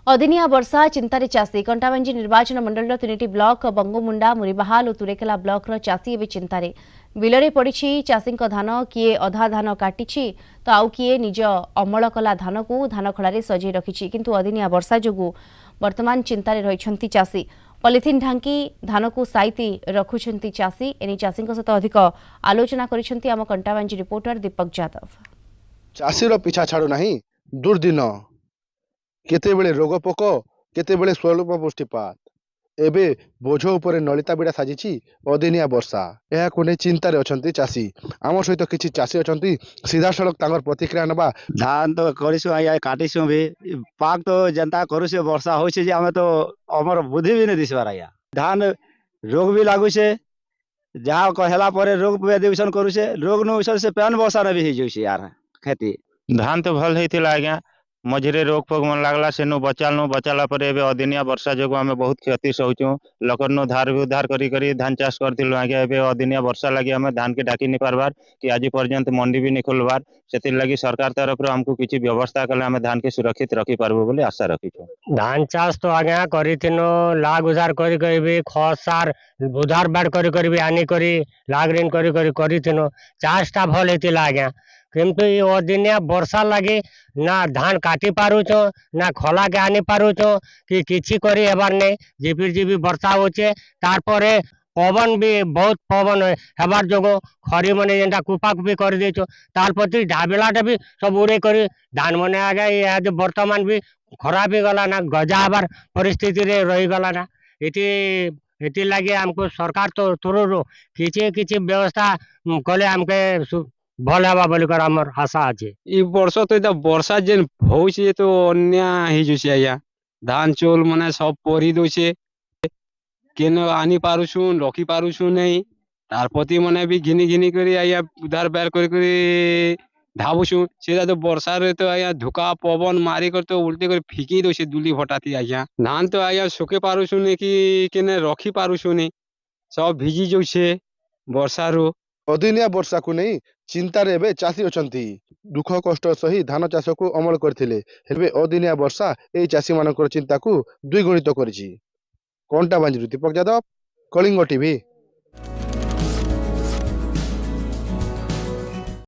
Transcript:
अदिनिया वर्षा चिंतार चाषी कंटाबांजी निर्वाचन मंडल तीन ब्लॉक बंगमुंडा मुरीबाहाल और तुरेकेला ब्लॉक चाषी एवं चिंतार बिलरे पड़ी चाषी धान किए अधा धान काटी तो आउ किए निज अमल कला धान को धान खड़े सजाई रखी किंतु अदिनिया वर्षा जो वर्तमान चिंतार रही चाषी पॉलिथिन ढांकी धान को साइती रखुंट चाषी एने चाषी सहित अधिक आलोचना कर कंटाबांजी रिपोर्टर दीपक यादव। चाषीर पिछा छाड़ू नहीं दुर्दिन केतेबेले रोग पोक केतेबेले स्वल्प पुष्टिपात एबे बोझ उपरे नलिता बिड़ा साजिची अदिनिया वर्षा यह नहीं चिंतार अच्छा चाषी आम सहित किसी चाषी अच्छा सीधा सड़क तांगर प्रतिक्रिया नबा। धान तो करिसु आया काटिसु भी पाक तो जनता करुसे वर्षा होइसे जे हमें तो हमर बुद्धि भी नहीं दिसबार आया धान रोग भी लागुसे जहाँ कहला परे रोग दिवसन करुसे रोग न से पेन वर्षा न भी हो जाइसे यार खेती धान तो भल होता आज्ञा मझे रोग फोग मन लगला से बचाला पर एबे अदिनिया वर्षा जो आम बहुत क्षति सहूँ लोकर धार भी उद्धार करी धान चाष करूँ आज्ञा एबे अदिनिया वर्षा लगी आम धान के डाकी नहीं पार्बार कि आज पर्यंत मंडी भी नहीं खोलबार से लगी सरकार तरफ आमको किसी व्यवस्था कले आम धान के सुरक्षित रखी पार्बो बोली आशा रखीचु। धान चाष तो आज्ञा करिथिनो लाग उधार करी खस सार उधार बाड़ करी आनी करी लाग ऋण करिथिनो चाषटा भल होता आज्ञा किंतु ये अदिनिया वर्षा लगी ना धान काटी पारुछ ना खला के आनी पारुछ कि किछि करी हेबार नहीं झिपिर झिपिर वर्षा होचे तारपरे पवन भी बहुत पवन हेबार जोगो खरी मने जेनटा कुपा कुपी कर देछो तार प्रति ढाबेलाटा भी सब उड़े करी धान मने आगे ये वर्तमान भी खराब ही गला ना गजा हबार परिस्थिति रे रही गला ना इति लगे हमको सरकार तो तुरु किछि किछि व्यवस्था कले हमके भल हवा बोलिकर हमर आशा अच्छे। ई वर्ष तो इतना वर्षा जेन होइसे तो अन्याय ही जोसे आया धान चोल मने सब परी दोसे केन आनी पारुछुन रखी पारुछुन नहीं तार प्रति मने भी घिनी घिनी करी आया उधार बैर करी धाबुछु सेटा तो वर्षा रे तो आया धुका पवन मारी कर तो उल्टे कर फिकी दोसे दुली फटाती आया धान तो आया सुके पारुछुन कि केने रखी पारुछुन सब भिजी जोसे वर्षा रो अदिनिया वर्षा को नहीं चिंतार एवं चाषी अच्छा दुख कष्ट सही धान चाष को अमल करथिले हेबे अदिनिया वर्षा ए चाषी मानकर चिंता को द्विगुणित करिछि। कंटाबांजी दीपक यादव, कलिंग टीवी।